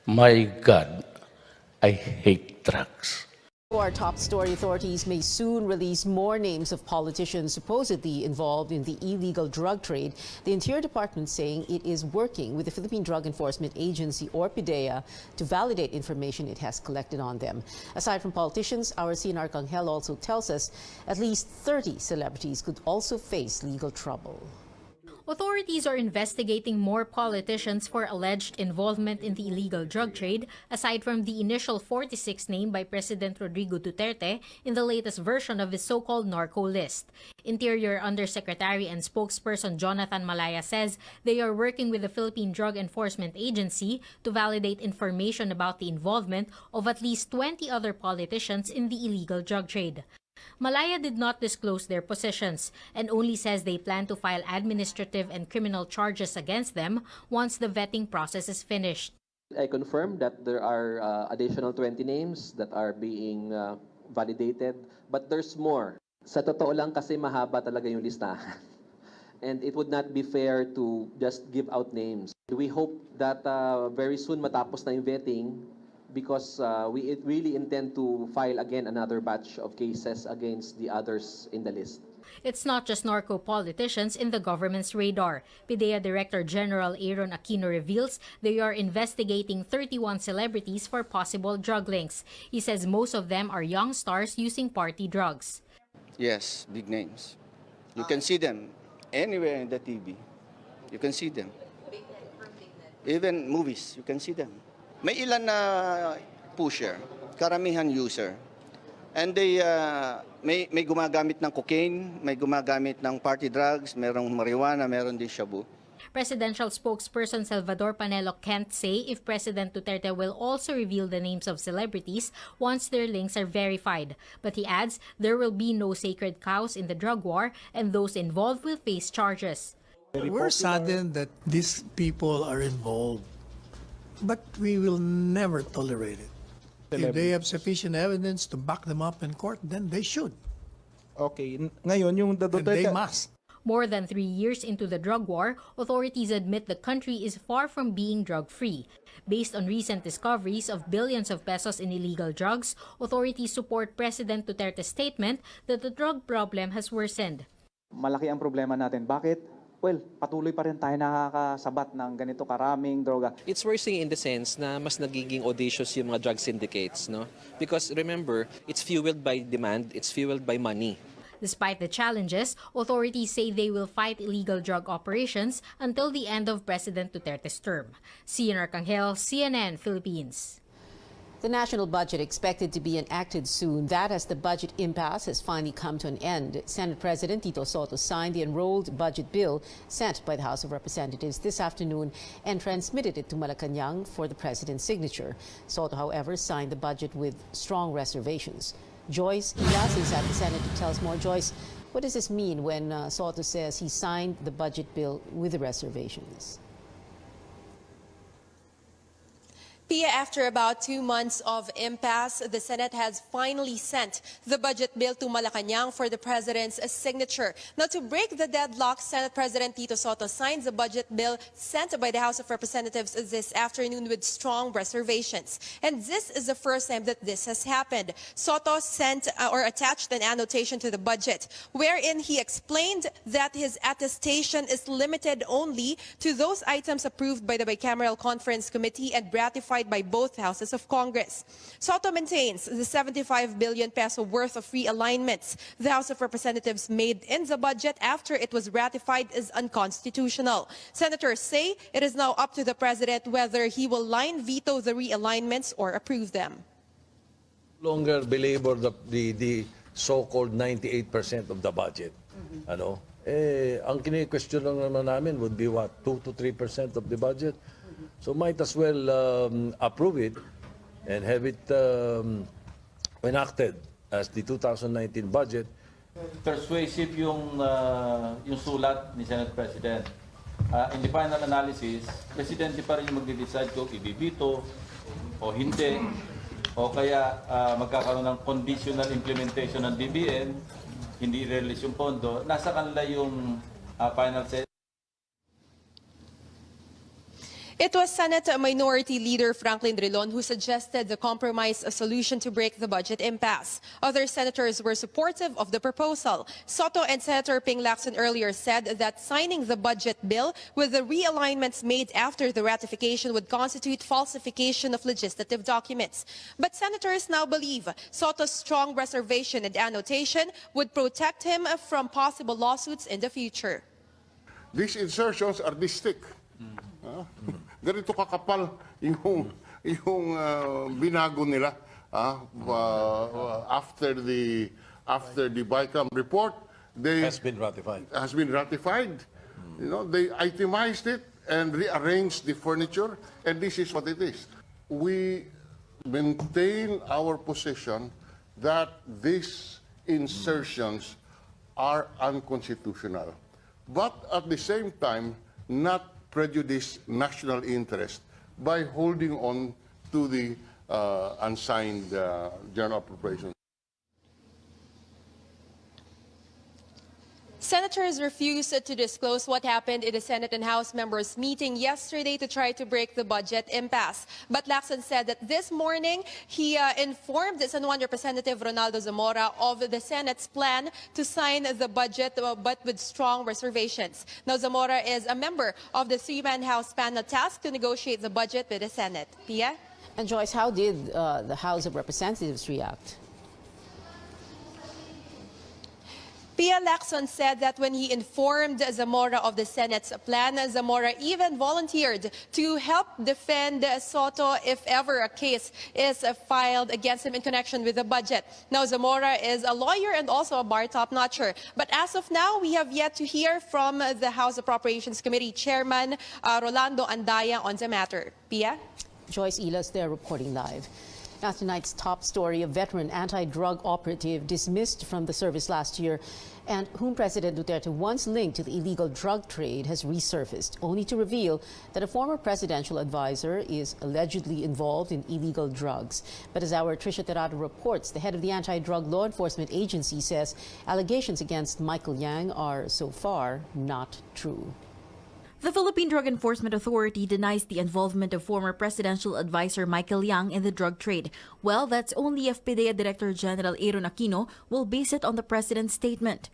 My God, I hate drugs. Our top story: authorities may soon release more names of politicians supposedly involved in the illegal drug trade. The Interior Department saying it is working with the Philippine Drug Enforcement Agency, or PDEA, to validate information it has collected on them. Aside from politicians, our CNR Arcangel also tells us at least 30 celebrities could also face legal trouble. Authorities are investigating more politicians for alleged involvement in the illegal drug trade, aside from the initial 46 named by President Rodrigo Duterte in the latest version of his so-called narco list. Interior Undersecretary and spokesperson Jonathan Malaya says they are working with the Philippine Drug Enforcement Agency to validate information about the involvement of at least 20 other politicians in the illegal drug trade. Malaya did not disclose their positions and only says they plan to file administrative and criminal charges against them once the vetting process is finished. I confirm that there are additional 20 names that are being validated, but there's more. Sa totoo lang kasi mahaba talaga yung listahan. And it would not be fair to just give out names. We hope that very soon matapos na yung vetting, because we really intend to file again another batch of cases against the others in the list. It's not just narco politicians in the government's radar. PDEA Director General Aaron Aquino reveals they are investigating 31 celebrities for possible drug links. He says most of them are young stars using party drugs. Yes, big names. You can see them anywhere in the TV. You can see them. Even movies, you can see them. May ilan na pusher, karamihan user. And they may gumagamit ng cocaine, may gumagamit ng party drugs, merong marijuana, meron din shabu. Presidential spokesperson Salvador Panelo can't say if President Duterte will also reveal the names of celebrities once their links are verified. But he adds there will be no sacred cows in the drug war and those involved will face charges. We're saddened that these people are involved, but we will never tolerate it. If they have sufficient evidence to back them up in court, then they should. Okay, ngayon yung And Duterte... they must. More than 3 years into the drug war, authorities admit the country is far from being drug-free. Based on recent discoveries of billions of pesos in illegal drugs, authorities support President Duterte's statement that the drug problem has worsened. Malaki ang problema natin. Bakit? Well, patuloy pa rin tayo nakakasabat ng ganito karaming droga. It's worsening in the sense na mas nagiging audacious yung mga drug syndicates, no? Because remember, it's fueled by demand, it's fueled by money. Despite the challenges, authorities say they will fight illegal drug operations until the end of President Duterte's term. CNR Arcangel, CNN, Philippines. The national budget expected to be enacted soon. That as the budget impasse has finally come to an end. Senate President Tito Soto signed the enrolled budget bill sent by the House of Representatives this afternoon and transmitted it to Malacanang for the president's signature. Soto, however, signed the budget with strong reservations. Joyce Ilas is at the Senate to tell us more. Joyce, what does this mean when Soto says he signed the budget bill with the reservations? Pia, after about 2 months of impasse, the Senate has finally sent the budget bill to Malacanang for the president's signature. Now, to break the deadlock, Senate President Tito Soto signs the budget bill sent by the House of Representatives this afternoon with strong reservations. And this is the first time that this has happened. Soto sent or attached an annotation to the budget, wherein he explained that his attestation is limited only to those items approved by the Bicameral Conference Committee and ratified by both houses of Congress. Soto maintains the 75 billion peso worth of realignments the House of Representatives made in the budget after it was ratified is unconstitutional. Senators say it is now up to the president whether he will line veto the realignments or approve them. Longer belabor the so-called 98% of the budget. Ano? Ang kini-question lang naman namin would be what, 2 to 3% of the budget? So might as well approve it and have it enacted as the 2019 budget. Persuasive yung sulat ni Senate President. In the final analysis, Presidente pa rin yung magde-decide kung ibibito o hindi, o kaya magkakaroon ng conditional implementation ng DBM, hindi i-release yung pondo. Nasa kanila yung final say. It was Senate Minority Leader Franklin Drilon who suggested the compromise a solution to break the budget impasse. Other senators were supportive of the proposal. Soto and Senator Ping Lacson earlier said that signing the budget bill with the realignments made after the ratification would constitute falsification of legislative documents. But senators now believe Soto's strong reservation and annotation would protect him from possible lawsuits in the future. These insertions are this thick. Ganito kakapal yung binago nila after the BICAM report. Has been ratified. Has been ratified. You know, they itemized it and rearranged the furniture, and this is what it is. We maintain our position that these insertions are unconstitutional, but at the same time not prejudice national interest by holding on to the unsigned general appropriations. Senators refused to disclose what happened in the Senate and House members' meeting yesterday to try to break the budget impasse. But Lacson said that this morning he informed San Juan Representative Ronaldo Zamora of the Senate's plan to sign the budget, but with strong reservations. Now, Zamora is a member of the three-man House panel tasked to negotiate the budget with the Senate. Pia? And Joyce, how did the House of Representatives react? Pia Lacson said that when he informed Zamora of the Senate's plan, Zamora even volunteered to help defend Soto if ever a case is filed against him in connection with the budget. Now, Zamora is a lawyer and also a bar top-notcher. But as of now, we have yet to hear from the House Appropriations Committee Chairman Rolando Andaya on the matter. Pia? Joyce Ilas there reporting live. Now, tonight's top story, a veteran anti-drug operative dismissed from the service last year and whom President Duterte once linked to the illegal drug trade has resurfaced, only to reveal that a former presidential advisor is allegedly involved in illegal drugs. But as our Tricia Terrado reports, the head of the anti-drug law enforcement agency says allegations against Michael Yang are so far not true. The Philippine Drug Enforcement Authority denies the involvement of former presidential advisor Michael Yang in the drug trade. Well, that's only if PDEA Director General Aaron Aquino will base it on the president's statement.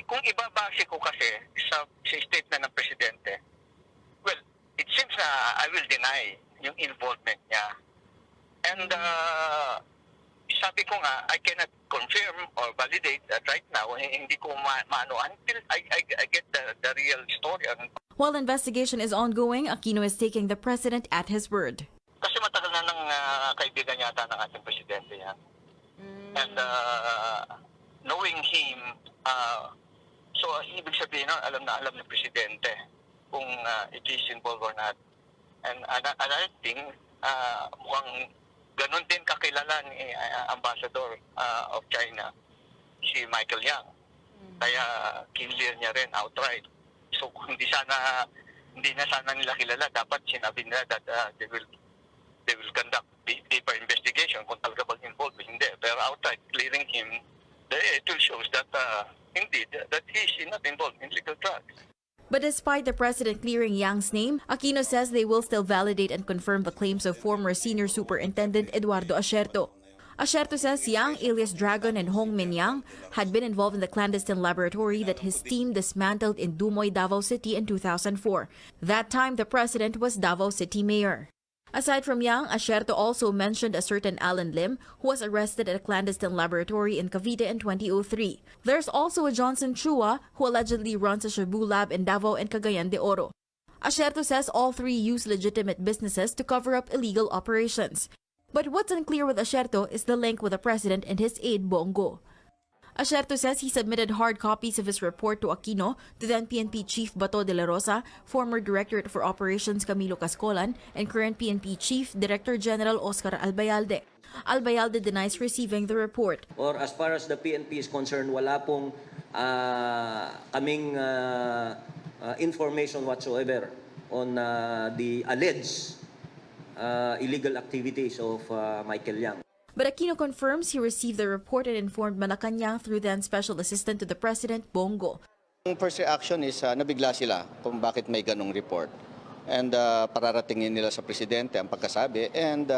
Kung ibabase ko kasi sa statement ng presidente, well, it seems na I will deny yung involvement niya. And sabi ko nga, I cannot confirm or validate that right now. Hindi ko maano until I get the real story. While investigation is ongoing, Aquino is taking the president at his word. Kasi matagal na ng kaibigan yata ng ating presidente yan. And knowing him, so ibig sabihin, alam na alam ng presidente kung it is involved or not. And another thing, mukhang ganun din kakilala ni Ambassador of China, si Michael Yang. Kaya kinlear niya rin outright. So hindi na sana nila kilala, dapat sinabi nila that they will conduct deeper investigation kung talaga bang involved, hindi. Pero outright clearing him, it will show that indeed that he is not involved in illegal drugs. But despite the president clearing Yang's name, Aquino says they will still validate and confirm the claims of former Senior Superintendent Eduardo Asierto. Asierto says Yang, alias Dragon, and Hong Min Yang had been involved in the clandestine laboratory that his team dismantled in Dumoy, Davao City in 2004. That time, the president was Davao City Mayor. Aside from Yang, Asierto also mentioned a certain Alan Lim, who was arrested at a clandestine laboratory in Cavite in 2003. There's also a Johnson Chua, who allegedly runs a Shabu lab in Davao and Cagayan de Oro. Asierto says all three use legitimate businesses to cover up illegal operations. But what's unclear with Asierto is the link with the president and his aide Bongo. Asierto says he submitted hard copies of his report to Aquino, to then PNP Chief Bato de la Rosa, former Directorate for Operations Camilo Cascolan, and current PNP Chief Director General Oscar Albayalde. Albayalde denies receiving the report. Or as far as the PNP is concerned, wala pong kaming information whatsoever on the alleged illegal activities of Michael Yang. But Aquino confirms he received the report and informed Malacanang through then Special Assistant to the President, Bongo. Ang first reaction is nabigla sila kung bakit may ganong report. and pararatingin nila sa presidente ang pagkasabi, and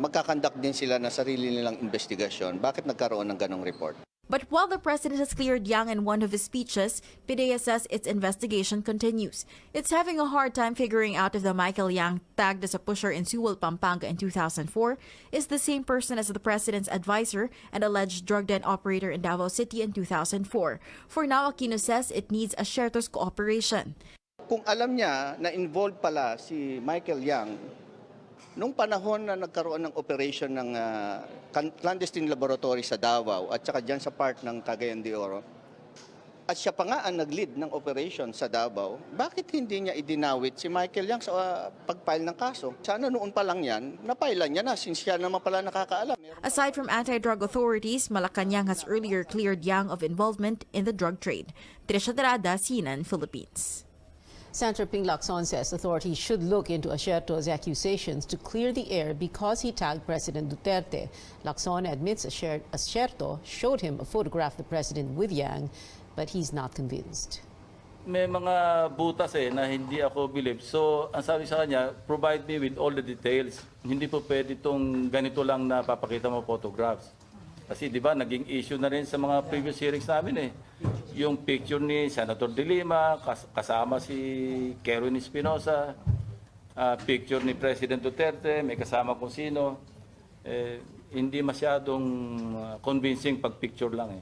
magkakandak din sila na sarili nilang investigasyon. Bakit nagkaroon ng ganong report? But while the president has cleared Yang in one of his speeches, PIDEA says its investigation continues. It's having a hard time figuring out if the Michael Yang, tagged as a pusher in Sewell, Pampanga in 2004, is the same person as the president's advisor and alleged drug den operator in Davao City in 2004. For now, Aquino says it needs Asierto's cooperation. Kung alam niya na involved pala si Michael Yang, nung panahon na nagkaroon ng operation ng clandestine laboratory sa Davao at saka dyan sa part ng Cagayan de Oro, at siya pa nga ang nag-lead ng operation sa Davao, bakit hindi niya idinawit si Michael Yang sa pag-file ng kaso? Sana noon pa lang yan, napailan niya na since siya naman pala nakakaalam. Aside from anti-drug authorities, Malacanang has earlier cleared Yang of involvement in the drug trade. Trisha Darada, CNN, Philippines. Senator Ping Lacson says authorities should look into Asierto's accusations to clear the air because he tagged President Duterte. Lacson admits Asierto showed him a photograph of the president with Yang, but he's not convinced. May mga butas na hindi ako believe. So, ang sabi sa kanya, provide me with all the details. Hindi po pwede itong ganito lang na papakita mo photographs. Kasi di ba naging issue na rin sa mga previous hearings namin yung picture ni Senator De Lima kasama si Kerwin Espinosa, picture ni President Duterte, may kasama kung sino. Hindi masyadong convincing pag picture lang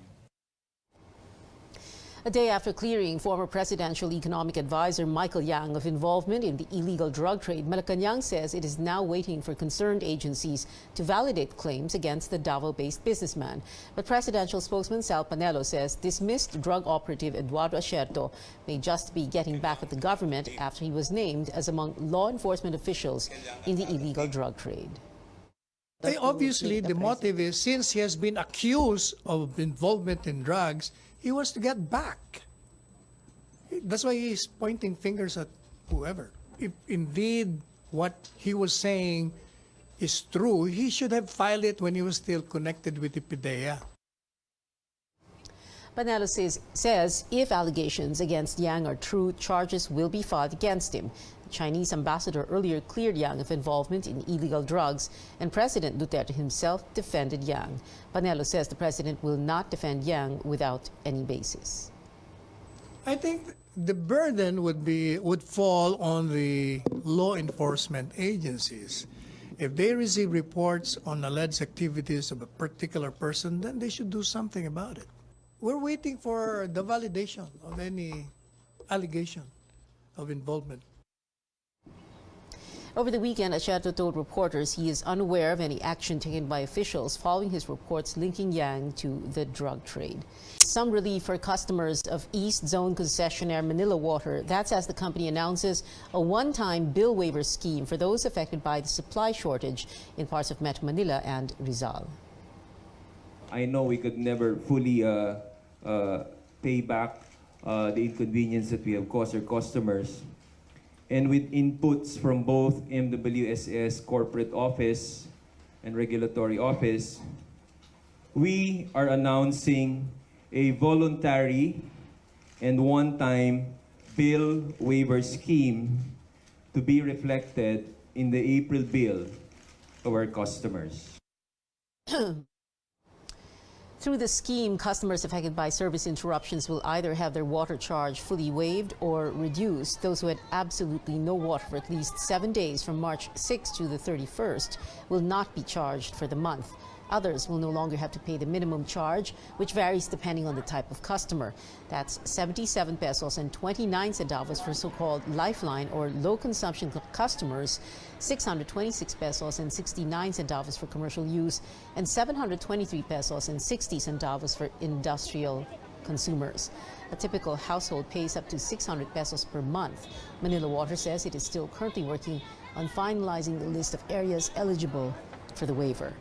A day after clearing former presidential economic advisor Michael Yang of involvement in the illegal drug trade, Malacanang says it is now waiting for concerned agencies to validate claims against the Davao-based businessman. But presidential spokesman Sal Panelo says dismissed drug operative Eduardo Asierto may just be getting back at the government after he was named as among law enforcement officials in the illegal drug trade. Obviously, the motive is since he has been accused of involvement in drugs, he wants to get back. That's why he's pointing fingers at whoever. If indeed what he was saying is true, he should have filed it when he was still connected with the PIDEA. Panelo says if allegations against Yang are true, charges will be filed against him. The Chinese ambassador earlier cleared Yang of involvement in illegal drugs, and President Duterte himself defended Yang. Panelo says the president will not defend Yang without any basis. I think the burden would fall on the law enforcement agencies. If they receive reports on alleged activities of a particular person, then they should do something about it. We're waiting for the validation of any allegation of involvement. Over the weekend, Asierto told reporters he is unaware of any action taken by officials following his reports linking Yang to the drug trade. Some relief for customers of East Zone concessionaire Manila Water. That's as the company announces a one-time bill waiver scheme for those affected by the supply shortage in parts of Metro Manila and Rizal. I know we could never fully pay back the inconvenience that we have caused our customers. And with inputs from both MWSS Corporate Office and Regulatory Office, we are announcing a voluntary and one-time bill waiver scheme to be reflected in the April bill of our customers. Through the scheme, customers affected by service interruptions will either have their water charge fully waived or reduced. Those who had absolutely no water for at least 7 days from March 6 to the 31st will not be charged for the month. Others will no longer have to pay the minimum charge, which varies depending on the type of customer. That's 77 pesos and 29 centavos for so-called lifeline or low-consumption customers, 626 pesos and 69 centavos for commercial use, and 723 pesos and 60 centavos for industrial consumers. A typical household pays up to 600 pesos per month. Manila Water says it is still currently working on finalizing the list of areas eligible for the waiver.